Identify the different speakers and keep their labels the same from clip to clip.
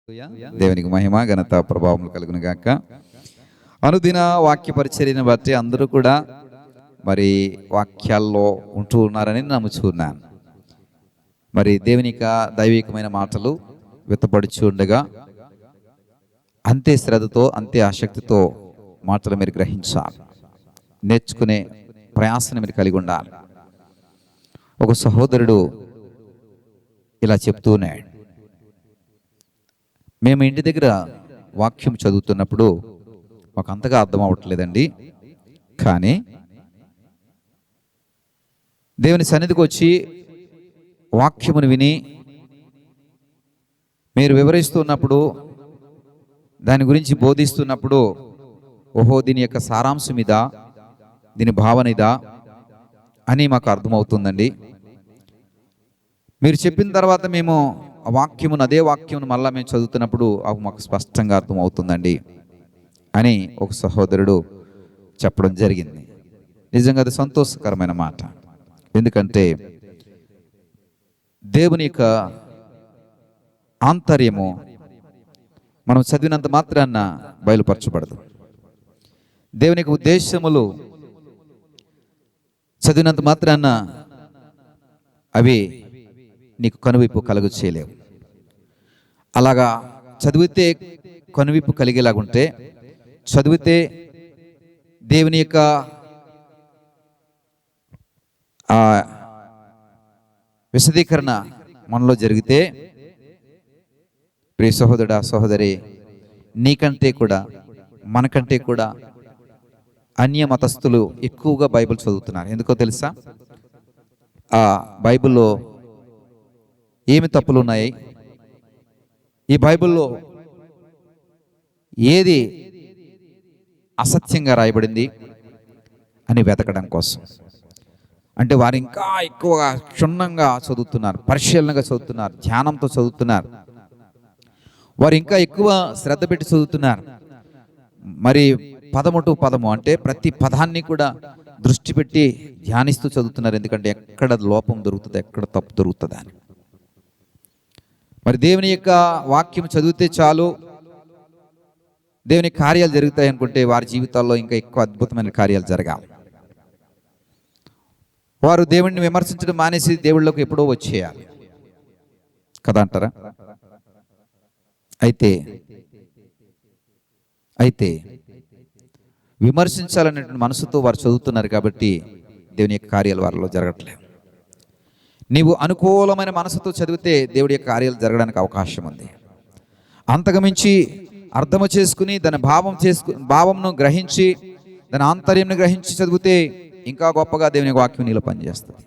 Speaker 1: దేవునికి మహిమ ఘనత ప్రభావం కలుగును గాక. అనుదిన వాక్య పరిచర్యను బట్టి అందరూ కూడా మరి వాక్యాల్లో ఉంటూ ఉన్నారని నమ్ముచున్నాను. మరి దేవుని దైవికమైన మాటలు విత్తపడుచు ఉండగా అంతే శ్రద్ధతో అంతే ఆసక్తితో మాటలు మీరు గ్రహించాలి. నేర్చుకునే ప్రయాసను మీరు కలిగి ఉండాలి. ఒక సహోదరుడు ఇలా చెప్తూన్నాడు, మేము ఇంటి దగ్గర వాక్యం చదువుతున్నప్పుడు మాకు అంతగా అర్థం అవ్వట్లేదండి, కానీ దేవుని సన్నిధికి వచ్చి వాక్యమును విని మీరు వివరిస్తున్నప్పుడు, దాని గురించి బోధిస్తున్నప్పుడు, ఓహో దీని యొక్క సారాంశం ఇదా, దీని భావన ఇదా అని మాకు అర్థమవుతుందండి. మీరు చెప్పిన తర్వాత మేము ఆ వాక్యమును, అదే వాక్యమును మళ్ళీ మేము చదువుతున్నప్పుడు అవి మాకు స్పష్టంగా అర్థమవుతుందండి అని ఒక సహోదరుడు చెప్పడం జరిగింది. నిజంగా అది సంతోషకరమైన మాట. ఎందుకంటే దేవుని యొక్క ఆంతర్యము మనం చదివినంత మాత్రాన బయలుపరచబడదు. దేవుని యొక్క ఉద్దేశములు చదివినంత మాత్రాన అవి నీకు కనువిప్పు కలుగు చేయలేవు. అలాగా చదివితే కనువిప్పు కలిగేలాగుంటే, చదివితే దేవుని యొక్క విశదీకరణ మనలో జరిగితే, ప్రియ సహోదరుడా సహోదరి, నీకంటే కూడా మనకంటే కూడా అన్య మతస్థులు ఎక్కువగా బైబిల్ చదువుతున్నారు. ఎందుకో తెలుసా? ఆ బైబిల్లో ఏమి తప్పులు ఉన్నాయి, ఈ బైబిల్లో ఏది అసత్యంగా రాయబడింది అని వెతకడం కోసం. అంటే వారు ఇంకా ఎక్కువగా క్షుణ్ణంగా చదువుతున్నారు, పరిశీలనగా చదువుతున్నారు, ధ్యానంతో చదువుతున్నారు. వారు ఇంకా ఎక్కువ శ్రద్ధ పెట్టి చదువుతున్నారు. మరి పదము టు పదము అంటే ప్రతి పదాన్ని కూడా దృష్టి పెట్టి ధ్యానిస్తూ చదువుతున్నారు. ఎందుకంటే ఎక్కడ లోపం దొరుకుతుంది, ఎక్కడ తప్పు దొరుకుతుంది అని. మరి దేవుని యొక్క వాక్యం చదివితే చాలు దేవుని కార్యాలు జరుగుతాయి అనుకుంటే, వారి జీవితాల్లో ఇంకా ఎక్కువ అద్భుతమైన కార్యాలు జరగాలి. వారు దేవుడిని విమర్శించడం మానేసి దేవుళ్ళకి ఎప్పుడో వచ్చేయాలి కదా అంటారా? అయితే విమర్శించాలనేటువంటి మనసుతో వారు చదువుతున్నారు కాబట్టి దేవుని యొక్క కార్యాలు వారిలో జరగట్లేదు. నీవు అనుకూలమైన మనసుతో చదివితే దేవుడి యొక్క కార్యాలు జరగడానికి అవకాశం ఉంది. అంతకుమించి అర్థము చేసుకుని దాని భావంను గ్రహించి దాని ఆంతర్యంను గ్రహించి చదివితే ఇంకా గొప్పగా దేవుని వాక్యం నీలో పనిచేస్తుంది.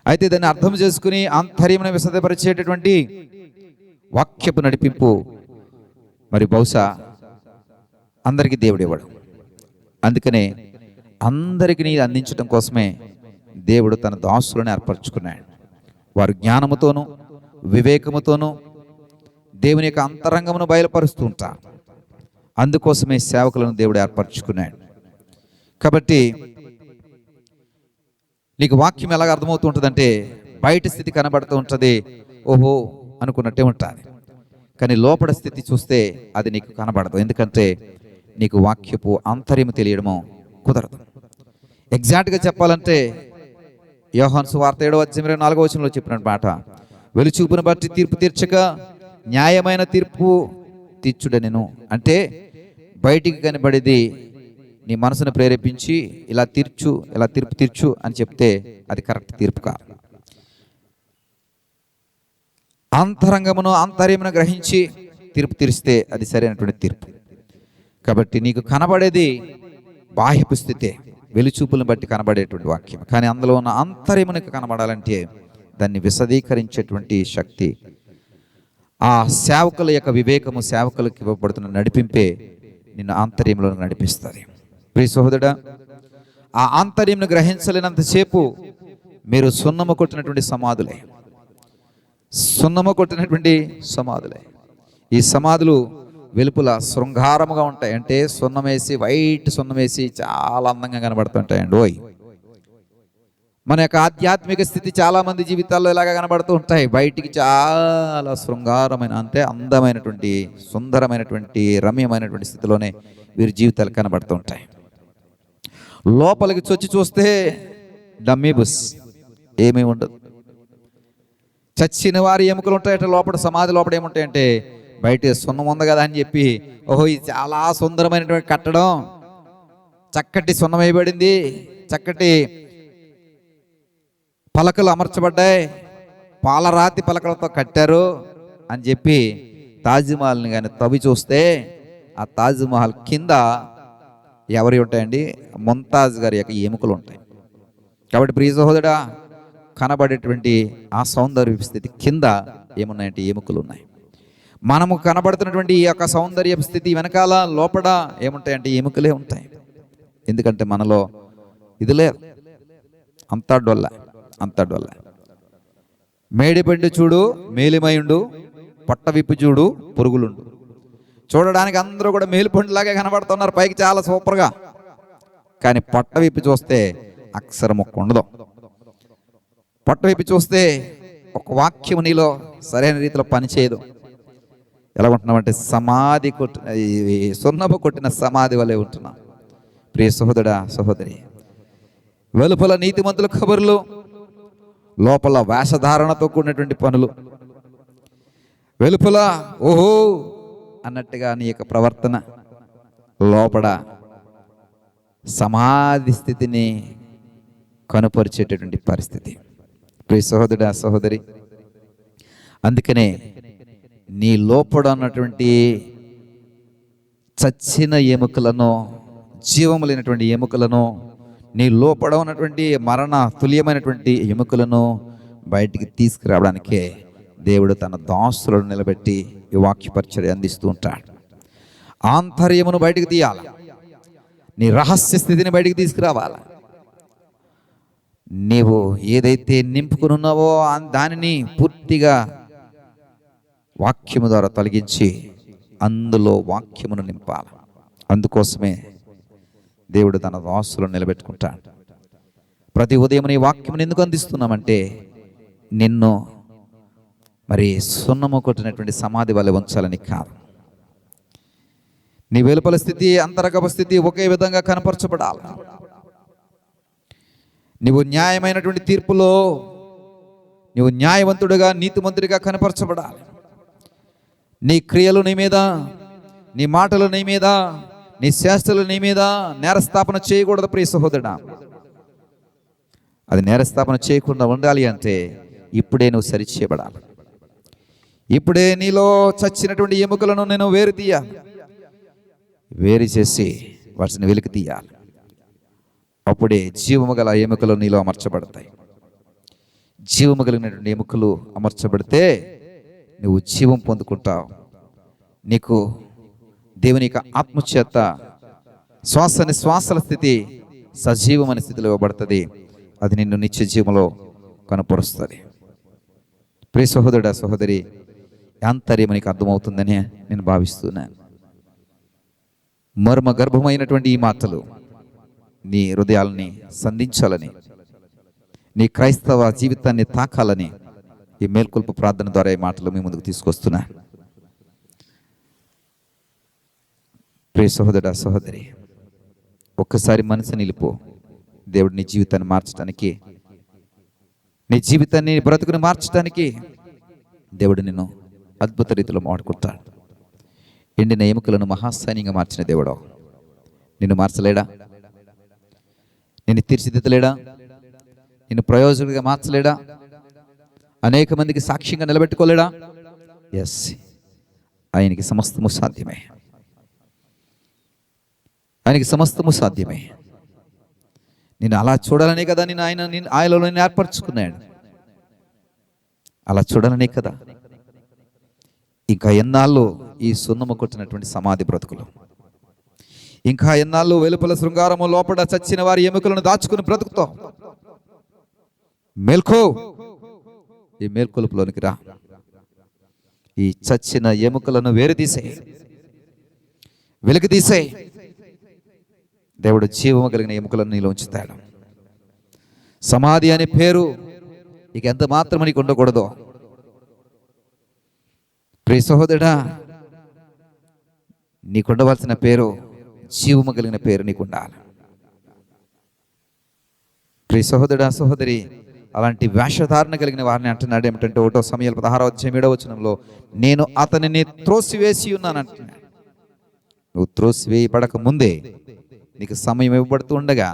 Speaker 1: అయితే దాన్ని అర్థం చేసుకుని ఆంతర్యమును విశదపరిచేటటువంటి వాక్యపు నడిపింపు మరి బహుశా అందరికీ దేవుడు ఇవ్వడు. అందుకనే అందరికీ అందించడం కోసమే దేవుడు తన దాసులను ఏర్పరచుకున్నాడు. వారు జ్ఞానముతోనూ వివేకముతోనూ దేవుని యొక్క అంతరంగమును బయలుపరుస్తూ ఉంటారు. అందుకోసమే సేవకులను దేవుడు ఏర్పరచుకున్నాడు. కాబట్టి నీకు వాక్యం ఎలాగ అర్థమవుతూ ఉంటుందంటే, బయట స్థితి కనబడుతూ ఉంటుంది, ఓహో అనుకున్నట్టే ఉంటుంది. కానీ లోపల స్థితి చూస్తే అది నీకు కనబడదు. ఎందుకంటే నీకు వాక్యపు ఆంతర్యము తెలియడము కుదరదు. ఎగ్జాక్ట్గా చెప్పాలంటే యోహాను సువార్త 7:24 చెప్పిన మాట, వెలుచూపును బట్టి తీర్పు తీర్చక న్యాయమైన తీర్పు తీర్చుడనెను. అంటే బయటికి కనబడేది నీ మనసును ప్రేరేపించి ఇలా తీర్చు, ఇలా తీర్పు తీర్చు అని చెప్తే అది కరెక్ట్ తీర్పు కాదు. అంతరంగమును ఆంతర్యమును గ్రహించి తీర్పు తీరిస్తే అది సరైనటువంటి తీర్పు. కాబట్టి నీకు కనబడేది బాహ్యపు స్థితే, వెలుచూపులను బట్టి కనబడేటువంటి వాక్యం. కానీ అందులో ఉన్న ఆంతర్యమునికి కనబడాలంటే దాన్ని విశదీకరించేటువంటి శక్తి, ఆ సేవకుల యొక్క వివేకము, సేవకులకు ఇవ్వబడుతున్న నడిపింపే నిన్ను ఆంతర్యంలో నడిపిస్తుంది. ప్రియ సహోదరుడా, ఆ ఆంతర్యంను గ్రహించలేనంతసేపు మీరు సున్నము కొట్టినటువంటి సమాధులే. ఈ సమాధులు వెలుపుల శృంగారముగా ఉంటాయి. అంటే వైట్ సున్నం వేసి చాలా అందంగా కనబడుతుంటాయండి. మన యొక్క ఆధ్యాత్మిక స్థితి చాలామంది జీవితాల్లో ఇలాగ కనబడుతూ ఉంటాయి. బయటికి చాలా శృంగారమైన, అంటే అందమైనటువంటి, సుందరమైనటువంటి, రమ్యమైనటువంటి స్థితిలోనే వీరి జీవితాలు కనబడుతూ ఉంటాయి. లోపలికి చొచ్చి చూస్తే డమ్మీ బుస్, ఏమీ ఉండదు. చచ్చిన వారి ఎముకలు ఉంటాయట లోపల, సమాధి లోపల ఏముంటాయంటే బయట సున్నం ఉంది కదా అని చెప్పి, ఓహో ఇది చాలా సుందరమైనటువంటి కట్టడం, చక్కటి సున్నం వేయబడింది, చక్కటి పలకలు అమర్చబడ్డాయి, పాలరాతి పలకలతో కట్టారు అని చెప్పి తాజ్మహల్ని కానీ తవ్వి చూస్తే ఆ తాజ్మహల్ కింద ఎవరి ఉంటాయండి? ముంతాజ్ గారి యొక్క ఎముకలు ఉంటాయి. కాబట్టి ప్రియ సహోదరుడా, కనబడేటువంటి ఆ సౌందర్య స్థితి కింద ఏమున్నాయంటే ఎముకలు ఉన్నాయి. మనము కనబడుతున్నటువంటి ఈ యొక్క సౌందర్య స్థితి వెనకాల లోపల ఏముంటాయంటే ఎముకలే ఉంటాయి. ఎందుకంటే మనలో ఇది లేదు, అంతా డొల్ల, అంతా డొల్ల. మేడిపండు చూడు మేలిమైండు, పొట్ట విప్పు చూడు పురుగులుండు. చూడడానికి అందరూ కూడా మేలిపండులాగే కనబడుతున్నారు, పైకి చాలా సూపర్గా. కానీ పొట్ట విప్పి చూస్తే అక్షరం ఒక్క ఉండదు. పొట్ట విప్పి చూస్తే ఒక వాక్యం నీలో సరైన రీతిలో పనిచేయదు. ఎలా ఉంటున్నామంటే సమాధి సున్నపు కొట్టిన సమాధి వలె ఉంటున్నాం. ప్రియ సహోదరా, సహోదరి, వెలుపల నీతిమంతుల కబుర్లు, లోపల వేషధారణతో కూడినటువంటి పనులు. వెలుపల ఓహో అన్నట్టుగా నీ యొక్క ప్రవర్తన, లోపల సమాధి స్థితిని కనుపరిచేటటువంటి పరిస్థితి. ప్రియ సహోదరుడా, సహోదరి, అందుకనే నీ లోపల ఉన్నటువంటి చచ్చిన ఎముకలను, జీవము లేనటువంటి ఎముకలను, నీ లోపల ఉన్నటువంటి మరణ తుల్యమైనటువంటి ఎముకలను బయటికి తీసుకురావడానికే దేవుడు తన దాసులను నిలబెట్టి ఈ వాక్య పరిచర్య అందిస్తూ ఉంటాడు. ఆంతర్యమును బయటికి తీయాలి, నీ రహస్య స్థితిని బయటికి తీసుకురావాలి. నీవు ఏదైతే నింపుకుని ఉన్నావో దానిని పూర్తిగా వాక్యము ద్వారా తొలగించి అందులో వాక్యమును నింపాలి. అందుకోసమే దేవుడు తన దాసులను నిలబెట్టుకుంటాడు. ప్రతి ఉదయం నీ వాక్యమును ఎందుకు అందిస్తున్నామంటే నిన్ను మరి సున్నము కొట్టినటువంటి సమాధి వల్ల ఉంచాలని కాదు. నీ వెలుపల స్థితి, అంతరంగ స్థితి ఒకే విధంగా కనపరచబడాలి. నీవు న్యాయమైనటువంటి తీర్పులో నీవు న్యాయవంతుడిగా, నీతిమంతుడిగా కనపరచబడాలి. నీ క్రియలు నీ మీద, నీ మాటలు నీ మీద, నీ చేష్టలు నీ మీద నేరస్థాపన చేయకూడదు. ప్రియ సహోదరుడా, అది నేరస్థాపన చేయకుండా ఉండాలి అంటే ఇప్పుడే నువ్వు సరిచేయబడాలి. ఇప్పుడే నీలో చచ్చినటువంటి ఎముకలను నేను వేరు తీయాలి, వేరు చేసి వాటిని వెలికి తీయాలి. అప్పుడే జీవము గల ఎముకలు నీలో అమర్చబడతాయి. జీవము కలిగినటువంటి ఎముకలు అమర్చబడితే నువ్వు జీవం పొందుకుంటావు. నీకు దేవుని యొక్క ఆత్మచేత శ్వాస నిశ్వాసల స్థితి సజీవమైన స్థితిలో ఇవ్వబడుతుంది. అది నిన్ను నిత్య జీవంలో కనపరుస్తుంది. ప్రియ సహోదరుడా, సహోదరి, ఆంతర్యం నీకు అర్థమవుతుందని నేను భావిస్తున్నాను. మర్మ గర్భమైనటువంటి ఈ మాటలు నీ హృదయాలని సంధించాలని, నీ క్రైస్తవ జీవితాన్ని తాకాలని ఈ మేల్కొల్పు ప్రార్థన ద్వారా ఈ మాటలు మీ ముందుకు తీసుకొస్తున్నా. ప్రియ సహోదరుడా, సహోదరి, ఒక్కసారి మనసు నిలిపో. దేవుడు నీ జీవితాన్ని మార్చడానికి, నీ జీవితాన్ని బ్రతుకుని మార్చడానికి దేవుడు నిన్ను అద్భుత రీతిలో వాడుకుంటాడు. ఎండిన ఎముకలను మహాసైన్యంగా మార్చిన దేవుడు నిన్ను మార్చలేడా? నిన్ను తీర్చిదిద్దలేడా? నిన్ను ప్రయోజకుడిగా మార్చలేడా? అనేక మందికి సాక్ష్యంగా నిలబెట్టుకోలేడా? ఎస్, ఆయనకి సమస్తము సాధ్యమే. ఆయనకి సమస్తము సాధ్యమే. నేను అలా చూడాలనే కదా ఆయనలో నేను ఏర్పరచుకున్నాడు. అలా చూడాలనే కదా. ఇంకా ఎన్నాళ్ళు ఈ సున్నము కొట్టినటువంటి సమాధి బ్రతుకులు, ఇంకా ఎన్నాళ్ళు వెలుపల శృంగారము, లోపల చచ్చిన వారి ఎముకలను దాచుకుని బ్రతుకుతావు. మేల్కో, ఈ మేల్కొలుపులోనికి రా. ఈ చచ్చిన ఎముకలను వేరు తీసేయి, వెలికి తీసేయి. దేవుడు జీవము కలిగిన ఎముకలను నీలో ఉంచుతాడు. సమాధి అనే పేరు ఇక ఎంత మాత్రం నీకు ఉండకూడదు. ప్రియ సహోదరుడా, నీకు ఉండవలసిన పేరు జీవము కలిగిన పేరు నీకు ఉండాలి. ప్రియ సహోదరుడా, సహోదరి, అలాంటి వేషధారణ కలిగిన వారిని అంటున్నాడు ఏమిటంటే 1 సమూయేలు 16:7 నేను అతనిని త్రోసివేసి ఉన్నాను అంటున్నాడు. నువ్వు త్రోసివేయబడక ముందే, నీకు సమయం ఇవ్వబడుతూ ఉండగా,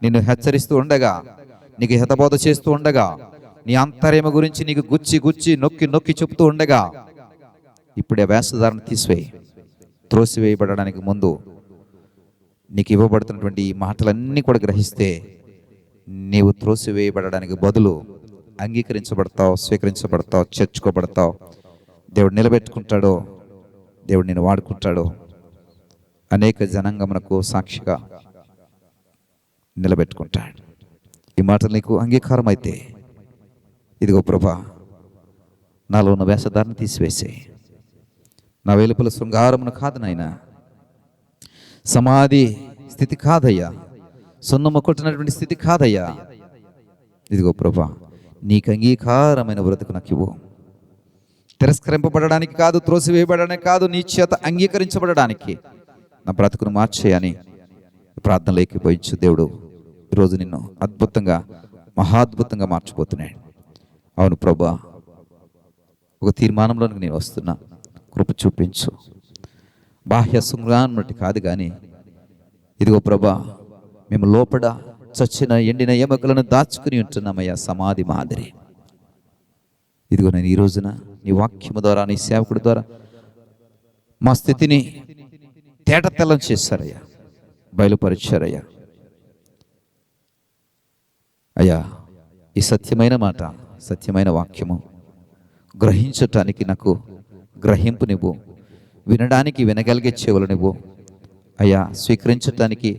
Speaker 1: నిన్ను హెచ్చరిస్తూ ఉండగా, నీకు హితబోధ చేస్తూ ఉండగా, నీ అంతర్యమ గురించి నీకు గుచ్చి నొక్కి చెప్తూ ఉండగా, ఇప్పుడే వేషధారణ తీసివేయి. త్రోసివేయబడడానికి ముందు నీకు ఇవ్వబడుతున్నటువంటి ఈ మాటలన్నీ కూడా గ్రహిస్తే నీవు త్రోసివేయబడడానికి బదులు అంగీకరించబడతావు, స్వీకరించబడతావు, చేర్చుకోబడతావు. దేవుడు నిలబెట్టుకుంటాడో, దేవుడు నేను వాడుకుంటాడో, అనేక జనాంగమునకు సాక్షిగా నిలబెట్టుకుంటాడు. ఈ మాటలు నీకు అంగీకారం అయితే, ఇదిగో ప్రభా, నాలో ఉన్న వేషధారణ తీసివేసే, నా వెలుపల శృంగారమును కాదు నాయనా, సమాధి స్థితి కాదయ్యా, సున్నము కొట్టినటువంటి స్థితి కాదయ్యా. ఇదిగో ప్రభా, నీకు అంగీకారమైన బ్రతుకు నాకు ఇవ్వు. తిరస్కరింపబడడానికి కాదు, త్రోసివేయబడడానికి కాదు, నీ చేత అంగీకరించబడడానికి నా బ్రతుకును మార్చేయని ప్రార్థనలో ఎక్కిపోయించు. దేవుడు ఈరోజు నిన్ను అద్భుతంగా, మహాద్భుతంగా మార్చిపోతున్నాడు. అవును ప్రభా, ఒక తీర్మానంలోనికి నేను వస్తున్నా, కృప చూపించు. బాహ్య శృంగారం బట్టి కాదు కానీ, ఇదిగో ప్రభా, మేము లోపల చచ్చిన ఎండిన ఎముకలను దాచుకుని ఉంటున్నామయ్యా, సమాధి మాదిరి. ఇదిగో నేను ఈ రోజున నీ వాక్యము ద్వారా, నీ సేవకుడి ద్వారా మా స్థితిని తేటతెల్లం చేశారయ్యా, బయలుపరిచారయ్యా. అయ్యా, ఈ సత్యమైన మాట, సత్యమైన వాక్యము గ్రహించటానికి నాకు గ్రహింపునివ్వు, వినడానికి వినగలిగే చెవులనివ్వు అయ్యా, స్వీకరించటానికి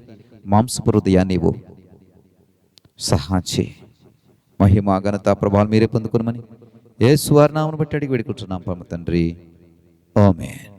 Speaker 1: మాంసపు హృదయాన్ని ఇవ్వు. సహాయం చేయి. మహిమ ఘనత ప్రభావాలు మీరే పొందుకునమని యేసు వారి నామమును బట్టి అడిగి వేడుకుంటున్నాం పరమ తండ్రి. ఆమేన్.